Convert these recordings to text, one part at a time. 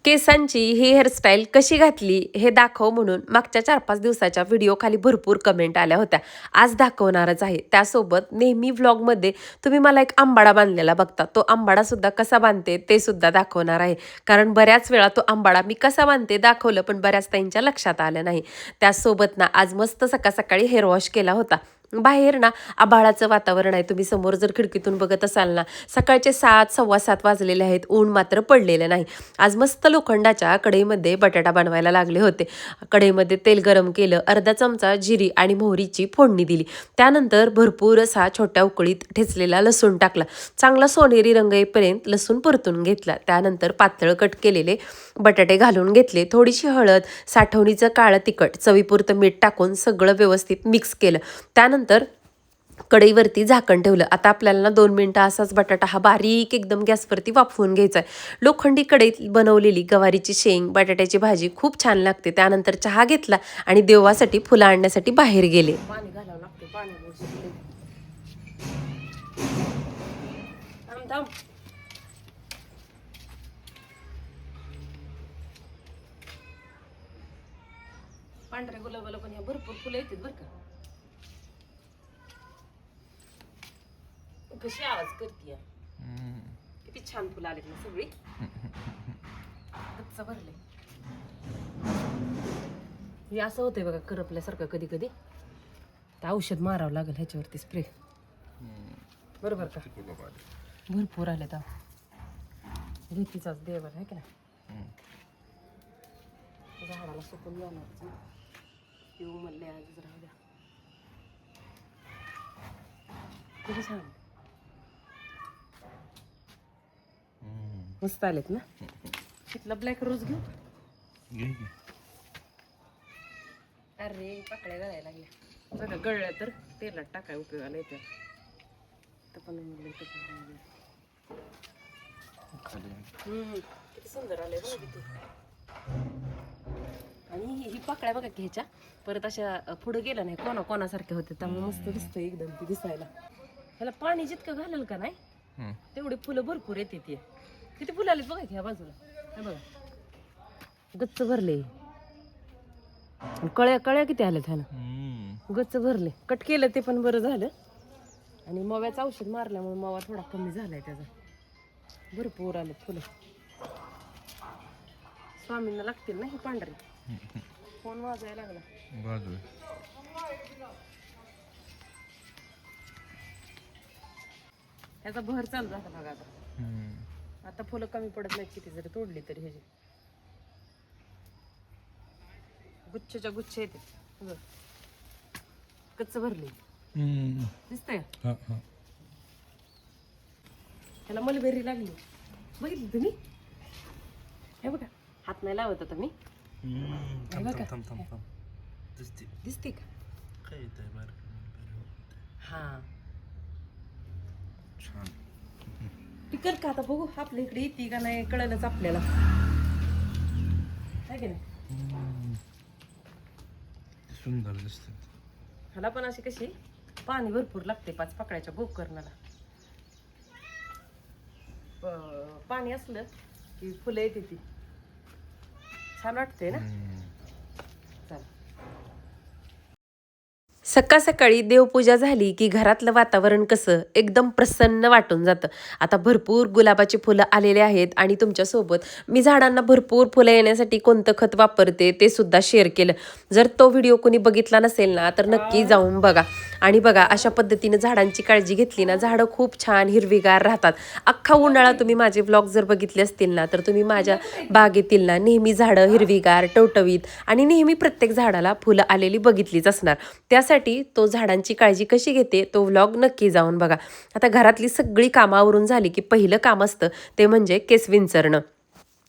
केसांची ही हेअरस्टाईल कशी घातली हे दाखव म्हणून मागच्या 4-5 दिवसाच्या व्हिडिओ खाली भरपूर कमेंट आल्या होत्या. आज दाखवणारच आहे. त्यासोबत नेहमी व्लॉगमध्ये तुम्ही मला एक आंबाडा बांधलेला बघता. तो आंबाडा सुद्धा कसा बांधते ते सुद्धा दाखवणार आहे. कारण बऱ्याच वेळा तो आंबाडा मी कसा बांधते दाखवलं, पण बऱ्याच ताईंच्या लक्षात आलं नाही. त्यासोबत ना आज मस्त सकाळी हेअर वॉश केला होता. बाहेर ना आभाळाचं वातावरण आहे. तुम्ही समोर जर खिडकीतून बघत असाल ना, सकाळचे 7, 7:15 वाजलेले आहेत. ऊन मात्र पडलेलं नाही. आज मस्त लोखंडाच्या कढईमध्ये बटाटा बनवायला लागले होते. कढईमध्ये तेल गरम केलं, अर्धा चमचा जिरी आणि मोहरीची फोडणी दिली. त्यानंतर भरपूर असा छोट्या उकळीत ठेचलेला लसूण टाकला. चांगला सोनेरी रंग येईपर्यंत लसूण परतून घेतला. त्यानंतर पातळ कट केलेले बटाटे घालून घेतले. थोडीशी हळद, साठवणीचं काळं तिखट, चवीपुरतं मीठ टाकून सगळं व्यवस्थित मिक्स केलं. त्यानंतर कढईवरती झाकण ठेवलं. आता आपल्याला ना 2 मिनिटं असाच बटाटा हा बारीक एकदम गॅसवरती वाफवून घ्यायचा आहे. लोखंडी कढईत बनवलेली गवारीची शेंग, बटाट्याची भाजी खूप छान लागते. त्यानंतर चहा घेतला आणि देवासाठी फुलं आणण्यासाठी बाहेर गेले. पाणी घालावं लागते. पांढऱ्या गुलाबाला पण भरपूर फुलं येतात बरं का. कशी आवाज करते, किती छान फुलं आलेत ना सगळी. गच्च भरले. हे असं होतंय बघा करपल्यासारखं कधी कधी. तर औषध मारावं लागेल ह्याच्यावरती स्प्रे. बरोबर का. भरपूर आले तर रीतीचाच देवर आहे की ना. झाडाला सुकून जाणार येऊ म्हणले आजच राहू द्या. किती छान मस्त आलेत ना. तिथला ब्लॅक रोज घेऊ. अरे पाकळ्या गळायला लागल्या बघा. गळल्या तर तेलात टाकाय उपयोगाला येतं. किती सुंदर आले बघा किती. आणि ही पाकळ्या बघा की ह्याच्या परत अशा पुढे गेला नाही कोणासारख्या होते. त्यामुळे मस्त दिसतं एकदम ती दिसायला. ह्याला पाणी जितकं घालेल का नाही तेवढी फुलं भरपूर येते. ती किती फुलं आलीत बघा की ह्या बाजूला. हे बघा गच्च भरले. कळ्या किती आल्यात ह्याला. गच्च भरले. कट केलं ते पण बरं झालं. आणि मव्याचं औषध मारल्यामुळे मवा थोडा कमी झालाय त्याचा. भरपूर आले फुलं. स्वामींना लागतील ना हे पांढरे. फोन वाजायला लागला. त्याचा भर चालू झाला बघा आता. आता फुलं कमी पडत नाही किती जरी तोडली तरी. ह्याची गुच्छच्या गुच्छ येते. कच्च भरले दिसतंय. त्याला मलबेरी लागली बघितली तुम्ही. हे बघा हात नाही लावत आता मी. दिसते का. हा पिकर का आता बघू आपल्या इकडे येते का नाही कळलंच आपल्याला. आहे की नाही. सुंदर दिसते. ह्याला पण अशी कशी पाणी भरपूर लागते 5 पाकळ्याच्या गोकर्णाला. पाणी असलं की फुलं येते ती. छान वाटते ना. सकाळी देवपूजा झाली की घरातलं वातावरण कसं एकदम प्रसन्न वाटून जातं. आता भरपूर गुलाबाची फुलं आलेले आहेत आणि तुमच्यासोबत मी झाडांना भरपूर फुलं येण्यासाठी कोणतं खत वापरते ते सुद्धा शेअर केलं. जर तो व्हिडिओ कोणी बघितला नसेल ना तर नक्की जाऊन बघा. आणि बघा अशा पद्धतीने झाडांची काळजी घेतली ना झाडं खूप छान हिरवीगार राहतात. अख्खा उन्हाळा तुम्ही माझे व्लॉग जर बघितले असतील ना तर तुम्ही माझ्या बागेतील ना नेहमी झाडं हिरवीगार टवटवीत आणि नेहमी प्रत्येक झाडाला फुलं आलेली बघितलीच असणार. त्यासाठी तो झाडांची काळजी कशी घेते तो व्लॉग नक्की जाऊन बघा. आता घरातली सगळी कामावरून झाली की पहिलं काम असतं ते म्हणजे केस विंचरणं.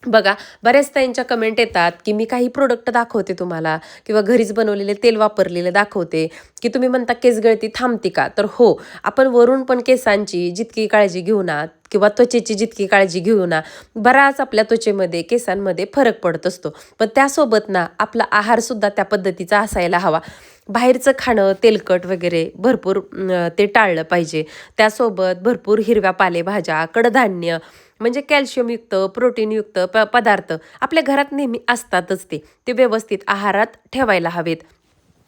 बघा बऱ्याच त्यांच्या कमेंट येतात की मी काही प्रोडक्ट दाखवते तुम्हाला किंवा घरीच बनवलेले तेल वापरलेले दाखवते की तुम्ही म्हणता केस गळती थांबते का. तर हो, आपण वरून पण केसांची जितकी काळजी घेऊ ना किंवा त्वचेची जितकी काळजी घेऊ ना बराच आपल्या त्वचेमध्ये केसांमध्ये फरक पडत असतो. पण त्यासोबत ना आपला आहारसुद्धा त्या पद्धतीचा असायला हवा. बाहेरचं खाणं तेलकट वगैरे भरपूर ते टाळलं पाहिजे. त्यासोबत भरपूर हिरव्या पालेभाज्या, कडधान्य म्हणजे कॅल्शियमयुक्त प्रोटीनयुक्त पदार्थ आपल्या घरात नेहमी असतातच ते व्यवस्थित आहारात ठेवायला हवेत.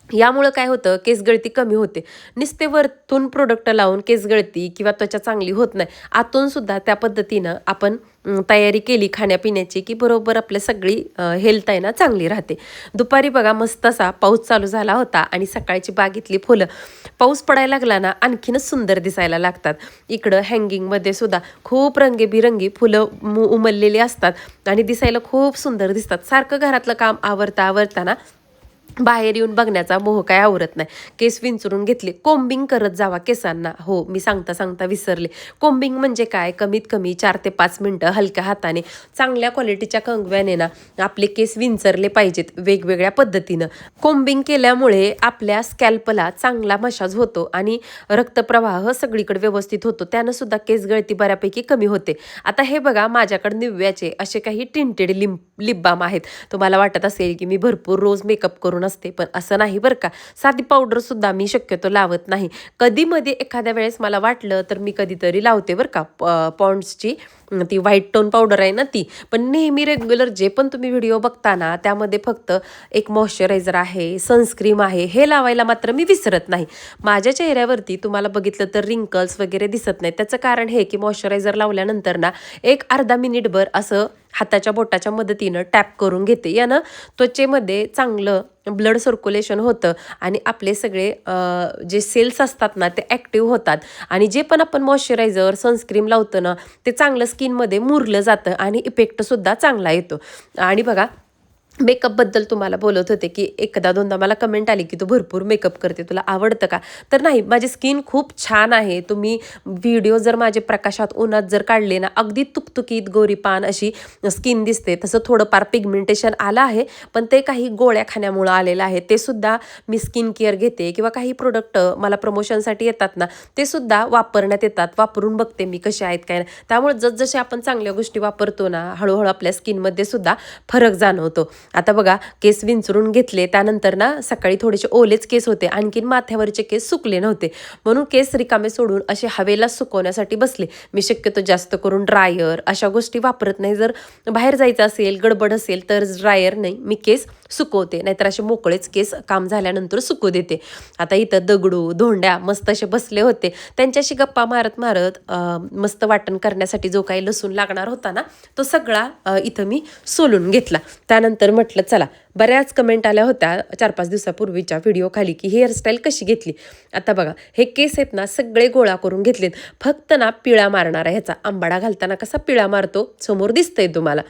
यामुळं काय होतं, केस गळती कमी होते. नुसते वरतून प्रोडक्ट लावून केस गळती किंवा त्वचा चांगली होत नाही. आतून सुद्धा त्या पद्धतीनं आपण तयारी केली खाण्यापिण्याची की बरोबर आपल्या सगळी हेल्थ आहे ना चांगली राहते. दुपारी बघा मस्त असा पाऊस चालू झाला होता आणि सकाळची बागेतली फुलं पाऊस पडायला लागला ना आणखीनच सुंदर दिसायला लागतात. इकडं हँगिंगमध्ये सुद्धा खूप रंगीबिरंगी फुलं उमललेली असतात आणि दिसायला खूप सुंदर दिसतात. सारखं घरातलं काम आवरताना बाहेर येऊन बघण्याचा मोह काय आवरत नाही. केस विंचरून घेतले, कोम्बिंग करत जावा केसांना. हो, मी सांगता विसरले. कोम्बिंग म्हणजे काय, कमीत कमी 4 ते 5 मिनटं हलक्या हाताने चांगल्या क्वालिटीच्या कंगव्याने ना आपले केस विंचरले पाहिजेत वेगवेगळ्या पद्धतीनं. कोम्बिंग केल्यामुळे आपल्या स्कॅल्पला चांगला मसाज होतो आणि रक्तप्रवाह सगळीकडे व्यवस्थित होतो. त्यानं सुद्धा केस गळती बऱ्यापैकी कमी होते. आता हे बघा माझ्याकडे निव्याचे असे काही टिंटेड लिप बाम आहेत. तुम्हाला वाटत असेल की मी भरपूर रोज मेकअप करून असते, पण असं नाही बरं का. साधी पावडर सुद्धा मी शक्यतो लावत नाही. कधी मध्ये एखाद्या वेळेस मला वाटलं तर मी कधीतरी लावते बरं का. पॉन्ड्सची ती व्हाईट टोन पावडर आहे ना ती. पण नेहमी रेग्युलर जे पण तुम्ही व्हिडिओ बघता ना त्यामध्ये फक्त एक मॉइश्चरायझर आहे, सनस्क्रीम आहे, हे लावायला मात्र मी विसरत नाही. माझ्या चेहऱ्यावरती तुम्हाला बघितलं तर रिंकल्स वगैरे दिसत नाही. त्याचं कारण हे की मॉइश्चरायझर लावल्यानंतर ना एक अर्धा मिनिटभर असं हाताच्या बोटाच्या मदतीनं टॅप करून घेते. यानं त्वचेमध्ये चांगलं ब्लड सर्क्युलेशन होतं आणि आपले सगळे जे सेल्स असतात ना ते ॲक्टिव्ह होतात आणि जे पण आपण मॉइश्चरायझर सनस्क्रीम लावतो ना ते चांगलं स्किनमध्ये मुरलं जातं आणि इफेक्टसुद्धा चांगला येतो. आणि बघा मेकअपबद्दल तुम्हाला बोलत होते की एकदा दोनदा मला कमेंट आली की तू भरपूर मेकअप करते, तुला आवडतं का? तर नाही, माझी स्किन खूप छान आहे. तुम्ही व्हिडिओ जर माझे प्रकाशात उन्हात जर काढले ना अगदी तुकतुकीत गोरीपान अशी स्किन दिसते. तसं थोडंफार पिगमेंटेशन आलं आहे, पण ते काही गोळ्या खाण्यामुळं आलेलं आहे. ते सुद्धा मी स्किन केअर घेते किंवा काही प्रोडक्ट मला प्रमोशनसाठी येतात ना ते सुद्धा वापरण्यात येतात. वापरून बघते मी कसे आहेत काय. त्यामुळे जसजसे आपण चांगल्या गोष्टी वापरतो ना हळूहळू आपल्या स्किनमध्ये सुद्धा फरक जाणवतो. आता बघा केस विंचरून घेतले, त्यानंतर ना सकाळी थोडेसे ओलेच केस होते, आणखीन माथ्यावरचे केस सुकले नव्हते, म्हणून केस रिकामे सोडून असे हवेला सुकवण्यासाठी बसले. मी शक्यतो जास्त करून ड्रायर अशा गोष्टी वापरत नाही. जर बाहेर जायचं असेल गडबड असेल तर ड्रायर नाही, मी केस सुकवते, नाहीतर असे मोकळेच केस काम झाल्यानंतर सुकू देते. आता इथं दगडू धोंड्या मस्त असे बसले होते, त्यांच्याशी गप्पा मारत मारत मस्त वाटण करण्यासाठी जो काही लसूण लागणार होता ना तो सगळा इथं मी सोलून घेतला. त्यानंतर म्हटलं चला, बऱ्याच कमेंट आल्या होत्या 4-5 दिवसापूर्वीच्या व्हिडिओ खाली की हेअरस्टाईल कशी घेतली. आता बघा हे केस आहेत ना सगळे गोळा करून घेतलेत. फक्त ना पिळा मारणार आहे. ह्याचा आंबाडा घालताना कसा पिळा मारतो समोर दिसतंय तुम्हाला,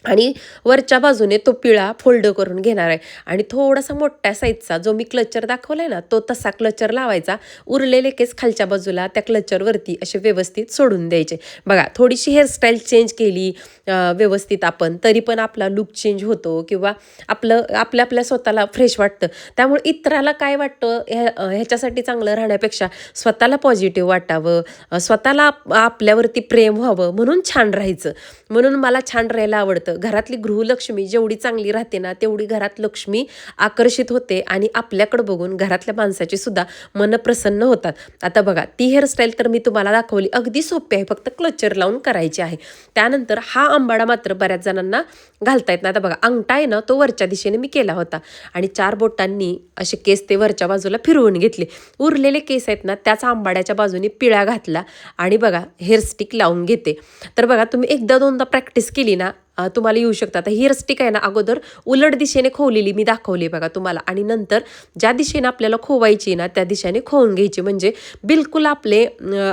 आणि वरच्या बाजूने तो पिळा फोल्ड करून घेणार आहे आणि थोडासा मोठ्या साईजचा जो मी क्लचर दाखवलाय ना तो तसा क्लचर लावायचा. उरलेले केस खालच्या बाजूला त्या क्लचरवरती असे व्यवस्थित सोडून द्यायचे. बघा थोडीशी हेअरस्टाईल चेंज केली व्यवस्थित आपण तरी पण आपला लुक चेंज होतो किंवा आपल्या स्वतःला फ्रेश वाटतं. त्यामुळे इतराला काय वाटतं ह्याच्यासाठी चांगलं राहण्यापेक्षा स्वतःला पॉझिटिव्ह वाटावं, स्वतःला आपल्यावरती प्रेम व्हावं म्हणून छान राहायचं. म्हणून मला छान राहायला आवडतं. घरातली गृहलक्ष्मी जेवढी चांगली राहते ना तेवढी घरात लक्ष्मी आकर्षित होते आणि आपल्याकडे बघून घरातल्या माणसाची सुद्धा मन प्रसन्न होतात. आता बघा ती हेअरस्टाईल तर मी तुम्हाला दाखवली, अगदी सोपी आहे, फक्त क्लचर लावून करायची आहे. त्यानंतर हा आंबाडा मात्र बऱ्याच जणांना घालता येत नाही. आता बघा अंगठा आहे ना तो वरच्या दिशेने मी केला होता आणि 4 बोटांनी असे केस ते वरच्या बाजूला फिरवून घेतले. उरलेले केस आहेत ना त्याच आंबाड्याच्या बाजूने पिळा घातला आणि बघा हेअरस्टिक लावून घेते. तर बघा तुम्ही एकदा दोनदा प्रॅक्टिस केली ना तुम्हाला येऊ शकतं. आता हेअरस्टिक आहे ना अगोदर उलट दिशेने खोवलेली मी दाखवली बघा तुम्हाला, आणि नंतर ज्या दिशेने आपल्याला खोवायची ना त्या दिशेने खोवून घ्यायची, म्हणजे बिलकुल आपले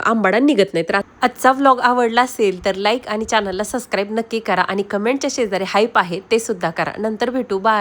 आंबाडा निघत नाही. तर आजचा व्लॉग आवडला असेल तर लाईक आणि चॅनलला सबस्क्राईब नक्की करा आणि कमेंटच्या शेजारी हाईप आहे ते सुद्धा करा. नंतर भेटू, बाय.